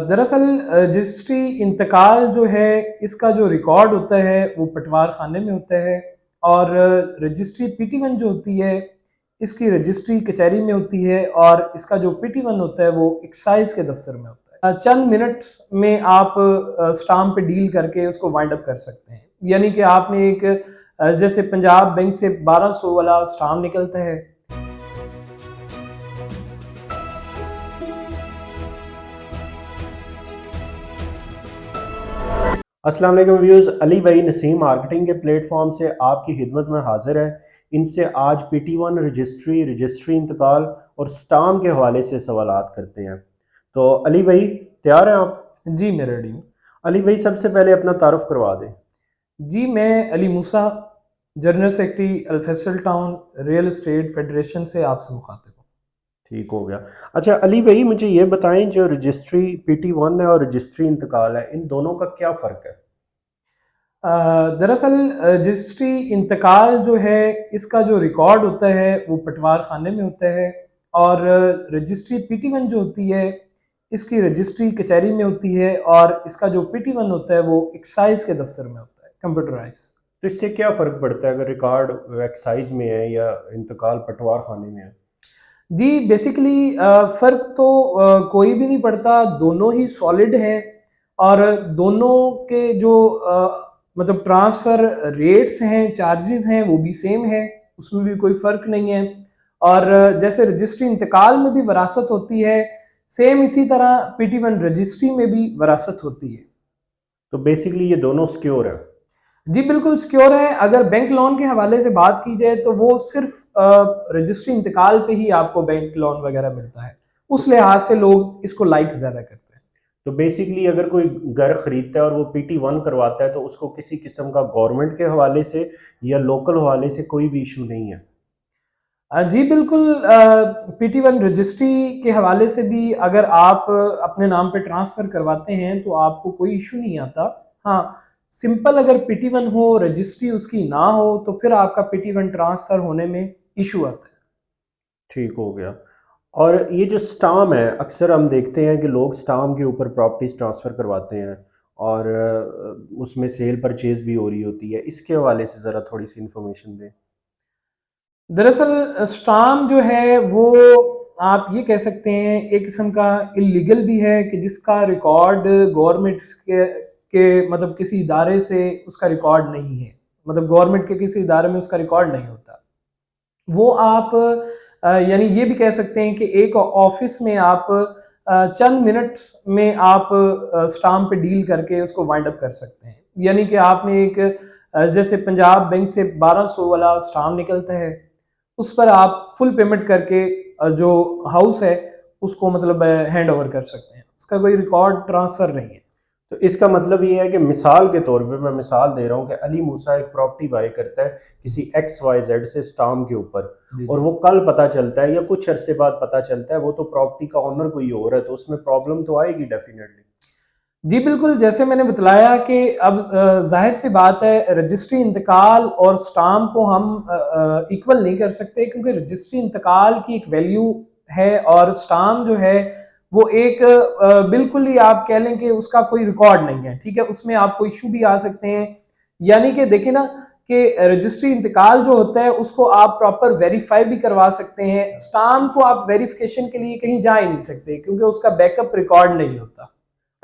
दरअसल रजिस्ट्री इंतकाल जो है इसका जो रिकॉर्ड होता है वो पटवार खाने में होता है। और रजिस्ट्री PT1 जो होती है इसकी रजिस्ट्री कचहरी में होती है। और इसका जो PT1 होता है वो एक्साइज के दफ्तर में होता है। चंद मिनट में आप स्टाम्प पे डील करके उसको वाइंड अप कर सकते हैं। यानी कि आपने एक जैसे पंजाब बैंक से 1200 वाला स्टाम्प निकलता है। अस्सलाम वालेकुम व्यूअर्स, अली भाई नसीम मार्केटिंग के प्लेटफॉर्म से आपकी खिदमत में हाजिर है। इनसे आज PT1 रजिस्ट्री इंतकाल और स्टाम्प के हवाले से सवालात करते हैं। तो अली भाई तैयार हैं आप? जी मैं रेडी हूँ। अली भाई सबसे पहले अपना तारुफ करवा दें। जी मैं Ali Musa, general secretary Al-Faisal town real estate federation से आपसे मुखातिब हूँ। ठीक हो गया। अच्छा अली भाई मुझे ये बताएं, जो रजिस्ट्री PT1 है और रजिस्ट्री इंतकाल है, इन दोनों का क्या फ़र्क है? दरअसल रजिस्ट्री इंतकाल जो है इसका जो रिकॉर्ड होता है वो पटवार खाने में होता है। और रजिस्ट्री PT1 जो होती है इसकी रजिस्ट्री कचहरी में होती है। और इसका जो PT1 होता है वो एक्साइज के दफ्तर में होता है, कंप्यूटराइज। तो इससे क्या फ़र्क पड़ता है अगर रिकॉर्ड एक्साइज में है या इंतकाल पटवार खाने में है? जी बेसिकली फ़र्क तो कोई भी नहीं पड़ता, दोनों ही सॉलिड हैं। और दोनों के जो मतलब ट्रांसफ़र रेट्स हैं, चार्जेस हैं, वो भी सेम है, उसमें भी कोई फ़र्क नहीं है। और जैसे रजिस्ट्री इंतकाल में भी वरासत होती है, सेम इसी तरह PT1 रजिस्ट्री में भी वरासत होती है। तो बेसिकली ये दोनों सिक्योर है। जी बिल्कुल सिक्योर है। अगर बैंक लोन के हवाले से बात की जाए तो वो सिर्फ रजिस्ट्री इंतकाल पे ही आपको बैंक लोन वगैरह मिलता है। उस लिहाज से लोग इसको लाइक ज़्यादा करते हैं। तो बेसिकली अगर कोई घर खरीदता है और वो PT1 करवाता है तो उसको किसी किस्म का गवर्नमेंट के हवाले से या लोकल हवाले से कोई भी इशू नहीं है? जी बिल्कुल, PT1 रजिस्ट्री के हवाले से भी अगर आप अपने नाम पे ट्रांसफ़र करवाते हैं तो आपको कोई इशू नहीं आता। हाँ, सिंपल अगर PT1 हो, रजिस्ट्री उसकी ना हो तो फिर आपका PT1 ट्रांसफ़र होने में इशू आता है। ठीक हो गया। और ये जो स्टाम्प है, अक्सर हम देखते हैं कि लोग स्टाम्प के ऊपर प्रॉपर्टीज ट्रांसफ़र करवाते हैं और उसमें सेल परचेज भी हो रही होती है। इसके हवाले से ज़रा थोड़ी सी इंफॉर्मेशन दें। दरअसल स्टाम्प जो है वो आप ये कह सकते हैं एक किस्म का इल्लीगल भी है कि जिसका रिकॉर्ड गवर्नमेंट के मतलब किसी इदारे से उसका रिकॉर्ड नहीं है। मतलब गवर्नमेंट के किसी इदारे में उसका रिकॉर्ड नहीं होता। वो आप यानी ये भी कह सकते हैं कि एक ऑफिस में आप चंद मिनट में आप स्टाम्प पे डील करके उसको वाइंड अप कर सकते हैं। यानी कि आपने एक जैसे पंजाब बैंक से 1200 वाला स्टाम्प निकलता है, उस पर आप फुल पेमेंट करके जो हाउस है उसको मतलब हैंड ओवर कर सकते हैं। उसका कोई रिकॉर्ड ट्रांसफ़र नहीं है। तो इसका मतलब ये है कि मिसाल के तौर पे मैं मिसाल दे रहा हूँ कि अली मूसा एक प्रॉपर्टी बाय करता है किसी XYZ से स्टाम्प के ऊपर, जी, और जी। वो कल पता चलता है या कुछ अरसे बाद पता चलता है वो तो प्रॉपर्टी का ऑनर कोई और है, तो उसमें प्रॉब्लम तो आएगी डेफिनेटली। जी बिल्कुल, जैसे मैंने बतलाया कि अब ज़ाहिर-सी बात है रजिस्ट्री इंतकाल और स्टाम्प को हम इक्वल नहीं कर सकते, क्योंकि रजिस्ट्री इंतकाल की एक वैल्यू है और स्टाम्प जो है वो एक बिल्कुल ही आप कह लें कि उसका कोई रिकॉर्ड नहीं है, ठीक है? उसमें आपको इश्यू भी आ सकते हैं। यानी कि देखिए ना कि रजिस्ट्री इंतकाल जो होता है उसको आप प्रॉपर वेरीफ़ाई भी करवा सकते हैं। स्टाम्प को आप वेरिफ़िकेशन के लिए कहीं जा ही नहीं सकते, क्योंकि उसका बैकअप रिकॉर्ड नहीं होता।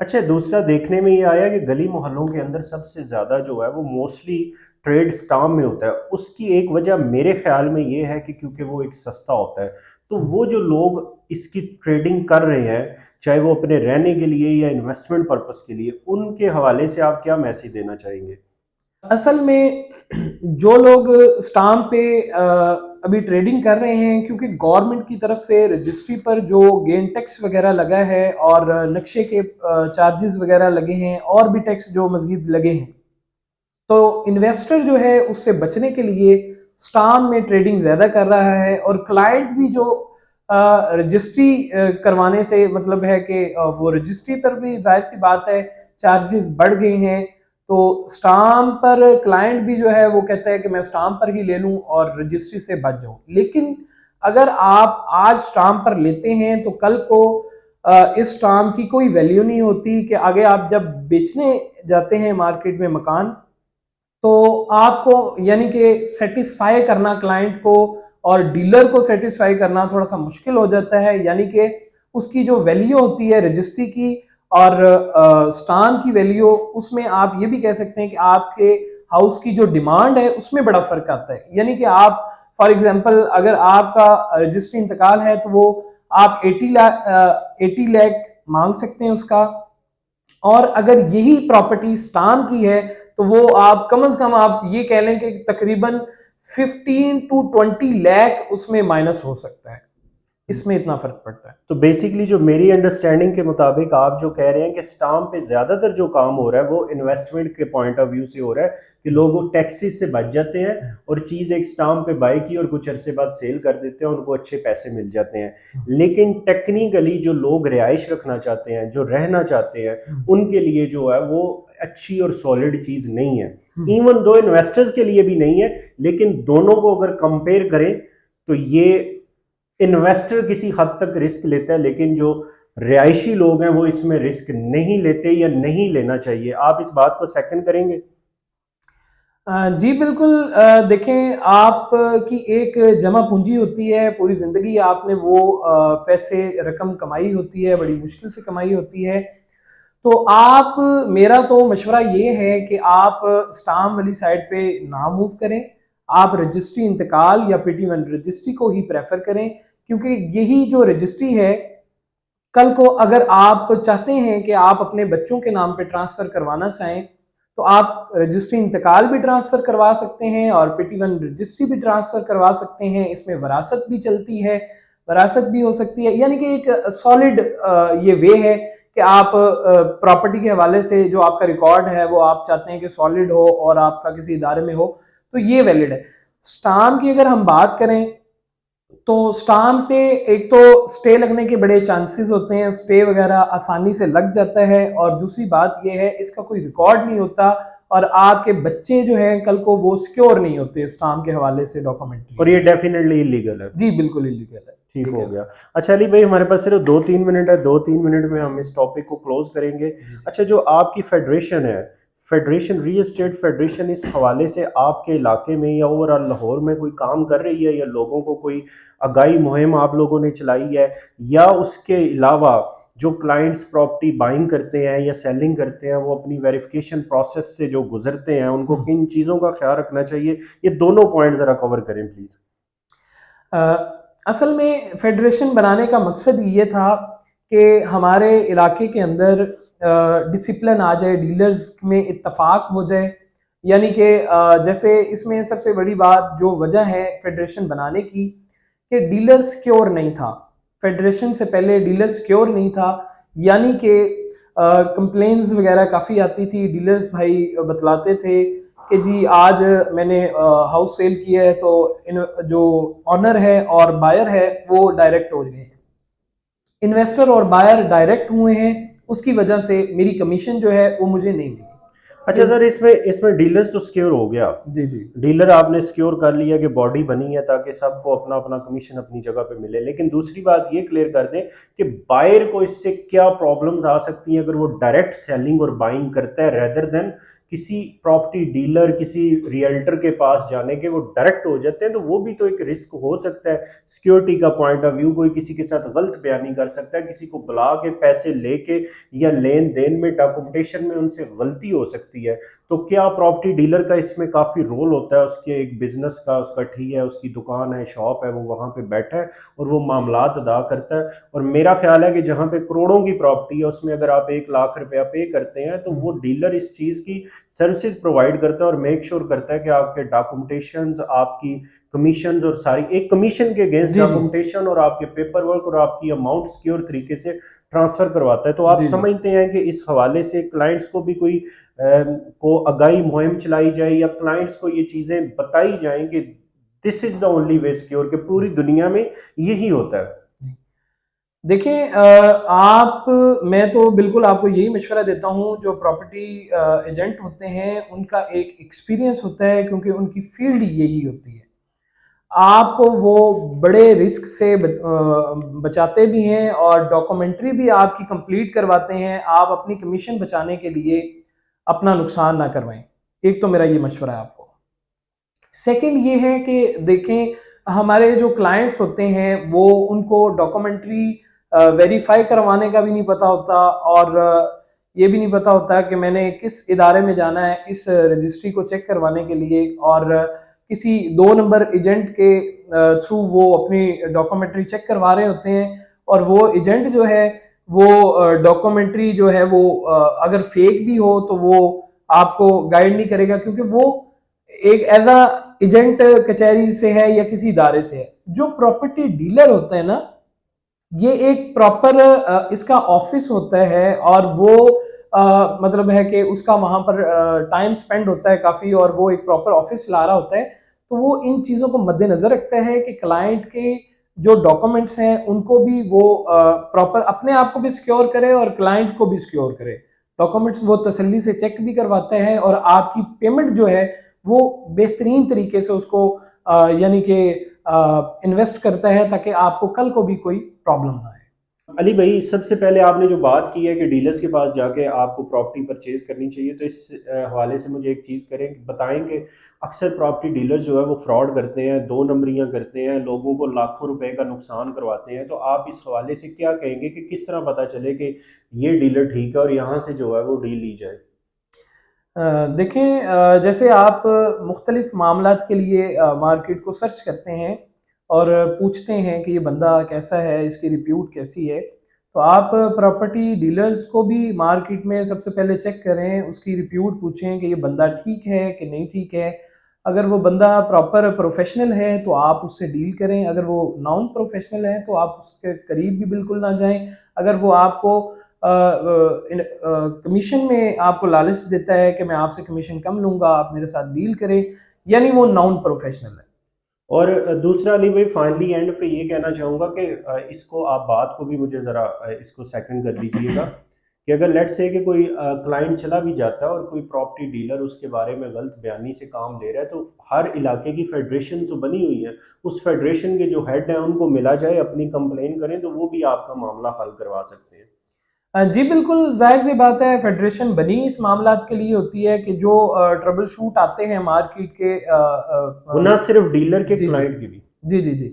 अच्छा, दूसरा देखने में ये आया कि गली मोहल्लों के अंदर सबसे ज़्यादा जो है वो मोस्टली ट्रेड स्टाम्प में होता है। उसकी एक वजह मेरे ख्याल में ये है कि क्योंकि वो एक सस्ता होता है। तो वो जो लोग इसकी ट्रेडिंग कर रहे हैं, चाहे वो अपने रहने के लिए या इन्वेस्टमेंट पर्पस के लिए, उनके हवाले से आप क्या मैसेज देना चाहेंगे? असल में जो लोग स्टाम्प पे अभी ट्रेडिंग कर रहे हैं, क्योंकि गवर्नमेंट की तरफ से रजिस्ट्री पर जो गेन टैक्स वगैरह लगा है और नक्शे के चार्जेस वगैरह लगे हैं और भी टैक्स जो मजीद लगे हैं, तो इन्वेस्टर जो है उससे बचने के लिए स्टाम्प में ट्रेडिंग ज़्यादा कर रहा है। और क्लाइंट भी जो रजिस्ट्री करवाने से मतलब है कि वो रजिस्ट्री पर भी जाहिर सी बात है चार्जेस बढ़ गए हैं। तो स्टाम्प पर क्लाइंट भी जो है वो कहता है कि मैं स्टाम्प पर ही ले लूं और रजिस्ट्री से बच जाऊं। लेकिन अगर आप आज स्टाम्प पर लेते हैं तो कल को इस स्टाम्प की कोई वैल्यू नहीं होती कि आगे आप जब बेचने जाते हैं मार्केट में मकान, तो आपको यानी कि सेटिस्फाई करना क्लाइंट को और डीलर को सेटिस्फाई करना थोड़ा सा मुश्किल हो जाता है। यानी कि उसकी जो वैल्यू होती है रजिस्ट्री की और स्टाम्प की वैल्यू, उसमें आप ये भी कह सकते हैं कि आपके हाउस की जो डिमांड है उसमें बड़ा फर्क आता है। यानी कि आप फॉर एग्जांपल अगर आपका रजिस्ट्री इंतकाल है तो वो आप 80 लाख मांग सकते हैं उसका, और अगर यही प्रॉपर्टी स्टाम्प की है तो वो आप कम से कम आप ये कह लें कि तकरीबन 15 to 20 लाख उसमें माइनस हो सकता है। इसमें इतना फर्क पड़ता है। तो बेसिकली जो मेरी अंडरस्टैंडिंग के मुताबिक आप जो कह रहे हैं कि स्टाम्प पे ज़्यादातर जो काम हो रहा है वो इन्वेस्टमेंट के पॉइंट ऑफ व्यू से हो रहा है कि लोग टैक्सेस से बच जाते हैं और चीज़ एक स्टाम्प पे बाई की और कुछ अरसे बाद सेल कर देते हैं, उनको अच्छे पैसे मिल जाते हैं। लेकिन टेक्निकली जो लोग रिहाइश रखना चाहते हैं, जो रहना चाहते हैं, उनके लिए जो है वो अच्छी और सॉलिड चीज़ नहीं है। इवन दो इन्वेस्टर्स के लिए भी नहीं है, लेकिन दोनों को अगर कंपेयर करें तो ये इन्वेस्टर किसी हद तक रिस्क लेता है, लेकिन जो रिहायशी लोग हैं वो इसमें रिस्क नहीं लेते या नहीं लेना चाहिए। आप इस बात को सेकंड करेंगे? जी बिल्कुल। देखें, आप की एक जमा पूंजी होती है, पूरी ज़िंदगी आपने वो पैसे रकम कमाई होती है, बड़ी मुश्किल से कमाई होती है। तो आप, मेरा तो मशवरा ये है कि आप स्टाम्प वाली साइड पे ना मूव करें। आप रजिस्ट्री इंतकाल या PT1 रजिस्ट्री को ही प्रेफर करें, क्योंकि यही जो रजिस्ट्री है, कल को अगर आप चाहते हैं कि आप अपने बच्चों के नाम पे ट्रांसफ़र करवाना चाहें, तो आप रजिस्ट्री इंतकाल भी ट्रांसफ़र करवा सकते हैं और PT1 रजिस्ट्री भी ट्रांसफ़र करवा सकते हैं। इसमें वरासत भी चलती है, वरासत भी हो सकती है। यानी कि एक सॉलिड ये वे है कि आप प्रॉपर्टी के हवाले से जो आपका रिकॉर्ड है वो आप चाहते हैं कि सॉलिड हो और आपका किसी इदारे में हो, तो ये वैलिड है। स्टाम्प की अगर हम बात करें तो स्टाम्प पे एक तो स्टे लगने के बड़े चांसेस होते हैं, स्टे वगैरह आसानी से लग जाता है, और दूसरी बात ये है इसका कोई रिकॉर्ड नहीं होता और आपके बच्चे जो हैं कल को वो सिक्योर नहीं होते स्टाम्प के हवाले से डॉक्यूमेंट्री। और ये डेफिनेटली इलीगल है। जी बिल्कुल इलीगल है। ठीक हो गया। अच्छा अली भाई, हमारे पास सिर्फ 2-3 मिनट है, 2-3 मिनट में हम इस टॉपिक को क्लोज करेंगे। अच्छा, जो आपकी फेडरेशन है, फेडरेशन रियल एस्टेट फेडरेशन, इस हवाले से आपके इलाके में या ओवरऑल लाहौर में कोई काम कर रही है, या लोगों को कोई आगाही मुहिम आप लोगों ने चलाई है, या उसके अलावा जो क्लाइंट्स प्रॉपर्टी बाइंग करते हैं या सेलिंग करते हैं वो अपनी वेरिफिकेशन प्रोसेस से जो गुजरते हैं उनको किन चीज़ों का ख्याल रखना चाहिए? ये दोनों पॉइंट ज़रा कवर करें प्लीज़। असल में फेडरेशन बनाने का मकसद ये था कि हमारे इलाके के अंदर डिसिप्लिन आ जाए, डीलर्स में इत्तेफाक हो जाए। यानी कि जैसे इसमें सबसे बड़ी बात जो वजह है फेडरेशन बनाने की, कि डीलर सिक्योर नहीं था। फेडरेशन से पहले डीलर सिक्योर नहीं था, यानी कि कंप्लेंट्स वगैरह काफ़ी आती थी। डीलर्स भाई बतलाते थे कि जी आज मैंने हाउस सेल किया है तो जो ऑनर है और बायर है वो डायरेक्ट हो गए हैं, इन्वेस्टर और बायर डायरेक्ट हुए हैं, उसकी वजह से मेरी कमीशन जो है वो मुझे नहीं मिली। अच्छा सर, इसमें इसमें डीलर्स तो सिक्योर हो गया। जी जी। डीलर आपने सिक्योर कर लिया कि बॉडी बनी है ताकि सबको अपना अपना कमीशन अपनी जगह पे मिले, लेकिन दूसरी बात ये क्लियर कर दें कि बायर को इससे क्या प्रॉब्लम्स आ सकती हैं अगर वो डायरेक्ट सेलिंग और बाइंग करता है रेदर देन किसी प्रॉपर्टी डीलर, किसी रियल्टर के पास जाने के, वो डायरेक्ट हो जाते हैं, तो वो भी तो एक रिस्क हो सकता है। सिक्योरिटी का पॉइंट ऑफ व्यू, कोई किसी के साथ गलत बयानी कर सकता है, किसी को बुला के पैसे लेके या लेन देन में डॉक्यूमेंटेशन में उनसे गलती हो सकती है। तो क्या प्रॉपर्टी डीलर का इसमें काफ़ी रोल होता है? उसके एक बिजनेस का, उसका ठीक है, उसकी दुकान है, शॉप है, वो वहाँ पे बैठा है और वो मामलात अदा करता है। और मेरा ख्याल है कि जहाँ पे करोड़ों की प्रॉपर्टी है उसमें अगर आप 1 लाख रुपया पे करते हैं तो वो डीलर इस चीज़ की सर्विसेज प्रोवाइड करता है और मेक श्योर करता है कि आपके डॉक्यूमेंटेशन, आपकी कमीशन और सारी एक कमीशन के अगेंस्ट डॉक्यूमेंटेशन और आपके पेपर वर्क और आपकी अमाउंट सिक्योर तरीके से ट्रांसफर करवाता है। तो आप समझते हैं कि इस हवाले से क्लाइंट्स को भी कोई को आगाही मुहिम चलाई जाए या क्लाइंट्स को ये चीजें बताई जाएं कि this is the only way secure, कि पूरी दुनिया में यही होता है? देखिए, आप, मैं तो बिल्कुल आपको यही मशवरा देता हूँ, जो प्रॉपर्टी एजेंट होते हैं उनका एक एक्सपीरियंस होता है, क्योंकि उनकी फील्ड यही होती है। आप वो बड़े रिस्क से बचाते भी हैं और डॉक्यूमेंट्री भी आपकी कंप्लीट करवाते हैं, आप अपनी कमीशन बचाने के लिए अपना नुकसान ना करवाएं। एक तो मेरा ये मशवरा है आपको। सेकंड ये है कि देखें, हमारे जो क्लाइंट्स होते हैं वो उनको डॉक्यूमेंट्री वेरीफाई करवाने का भी नहीं पता होता, और ये भी नहीं पता होता कि मैंने किस इदारे में जाना है इस रजिस्ट्री को चेक करवाने के लिए, और किसी 2 नंबर एजेंट के थ्रू वो अपनी डॉक्यूमेंट्री चेक करवा रहे होते हैं, और वो एजेंट जो है वो डॉक्यूमेंट्री जो है वो अगर फेक भी हो तो वो आपको गाइड नहीं करेगा, क्योंकि वो एक एज एजेंट कचहरी से है या किसी इदारे से है। जो प्रॉपर्टी डीलर होता है ना, ये एक प्रॉपर इसका ऑफिस होता है, और वो मतलब है कि उसका वहां पर टाइम स्पेंड होता है काफ़ी, और वो एक प्रॉपर ऑफिस ला रहा होता है। तो वो इन चीज़ों को मद्देनज़र रखता है कि क्लाइंट के जो डॉक्यूमेंट्स हैं उनको भी वो प्रॉपर अपने आप को भी सिक्योर करे और क्लाइंट को भी सिक्योर करे। डॉक्यूमेंट्स वो तसल्ली से चेक भी करवाते हैं, और आपकी पेमेंट जो है वो बेहतरीन तरीके से उसको यानी कि इन्वेस्ट करता है, ताकि आपको कल को भी कोई प्रॉब्लम ना आए। अली भाई, सबसे पहले आपने जो बात की है कि डीलर्स के पास जाके आपको प्रॉपर्टी परचेज करनी चाहिए, तो इस हवाले से मुझे एक चीज़ करें बताएं कि अक्सर प्रॉपर्टी डीलर जो है वो फ्रॉड करते हैं, 2 नंबरियां करते हैं, लोगों को लाखों रुपए का नुकसान करवाते हैं। तो आप इस हवाले से क्या कहेंगे कि किस तरह पता चले कि ये डीलर ठीक है और यहाँ से जो है वो डील ली जाए? देखें, जैसे आप मुख्तलिफ मामलात के लिए मार्केट को सर्च करते हैं और पूछते हैं कि ये बंदा कैसा है, इसकी रिप्यूट कैसी है, तो आप प्रॉपर्टी डीलर्स को भी मार्केट में सबसे पहले चेक करें, उसकी रिप्यूट पूछें कि ये बंदा ठीक है कि नहीं ठीक है। अगर वो बंदा प्रॉपर प्रोफेशनल है तो आप उससे डील करें, अगर वो नॉन प्रोफेशनल है तो आप उसके करीब भी बिल्कुल ना जाएं। अगर वो आपको कमीशन में आपको लालच देता है कि मैं आपसे कमीशन कम लूंगा, आप मेरे साथ डील करें, यानी वो नॉन प्रोफेशनल है। और दूसरा अली भाई, फाइनली एंड पे ये कहना चाहूँगा कि इसको आप बात को भी मुझे ज़रा इसको सेकंड कर लीजिएगा कि अगर लेट्स से कि कोई क्लाइंट चला भी जाता है और कोई प्रॉपर्टी डीलर उसके बारे में गलत बयानी से काम ले रहा है, तो हर इलाके की फेडरेशन तो बनी हुई है, उस फेडरेशन के जो हेड हैं उनको मिला जाए, अपनी कंप्लेन करें तो वो भी आपका मामला हल करवा सकते हैं। जी बिल्कुल, ज़ाहिर सी बात है, फेडरेशन बनी इस मामलात के लिए होती है कि जो ट्रबल शूट आते हैं मार्केट के वो ना सिर्फ डीलर के, जी जी क्लाइंट की भी। जी जी जी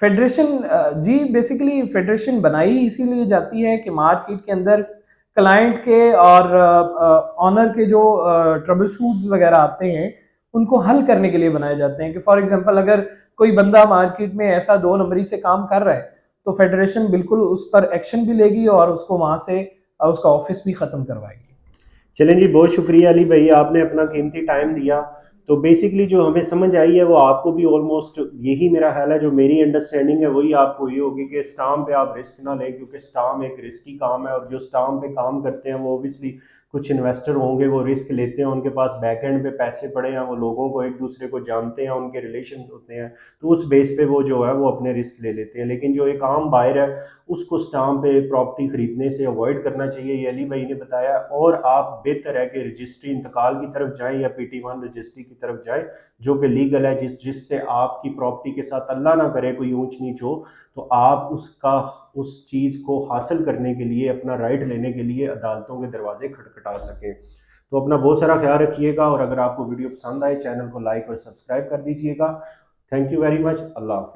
फेडरेशन जी बेसिकली फेडरेशन बनाई इसीलिए जाती है कि मार्केट के अंदर क्लाइंट के और ऑनर के जो ट्रबल शूट्स वगैरह आते हैं उनको हल करने के लिए बनाए जाते हैं। कि फॉर एग्जांपल अगर कोई बंदा मार्केट में ऐसा 2 नंबरी से काम कर रहा है तो फेडरेशन बिल्कुल उस पर एक्शन भी लेगी और उसको वहां से उसका ऑफिस भी ख़त्म करवाएगी। चलें जी, बहुत शुक्रिया अली भाई, आपने अपना कीमती टाइम दिया। तो बेसिकली जो हमें समझ आई है वो आपको भी ऑलमोस्ट यही मेरा ख्याल है, जो मेरी अंडरस्टैंडिंग है वही आपको ये होगी कि स्टाम पे आप रिस्क ना लें, क्योंकि स्टाम एक रिस्की काम है, और जो स्टाम पे काम करते हैं वो ओबियसली कुछ इन्वेस्टर होंगे, वो रिस्क लेते हैं, उनके पास बैक एंड पे पैसे पड़े हैं, वो लोगों को एक दूसरे को जानते हैं, उनके रिलेशन होते हैं, तो उस बेस पे वो जो है वो अपने रिस्क ले लेते हैं। लेकिन जो एक आम बायर है उसको स्टाम्प पे प्रॉपर्टी खरीदने से अवॉइड करना चाहिए, ये अली भाई ने बताया। और आप बेहतर है कि रजिस्ट्री इंतकाल की तरफ जाएं या PT1 रजिस्ट्री की तरफ जाएं, जो कि लीगल है, जिससे आपकी प्रॉपर्टी के साथ अल्लाह ना करे कोई ऊंच नीच हो, तो आप उसका उस चीज़ को हासिल करने के लिए, अपना राइट लेने के लिए अदालतों के दरवाजे खटखटा सकें। तो अपना बहुत सारा ख्याल रखिएगा, और अगर आपको वीडियो पसंद आए चैनल को लाइक और सब्सक्राइब कर दीजिएगा। Thank you very much. Allah हाफिज़।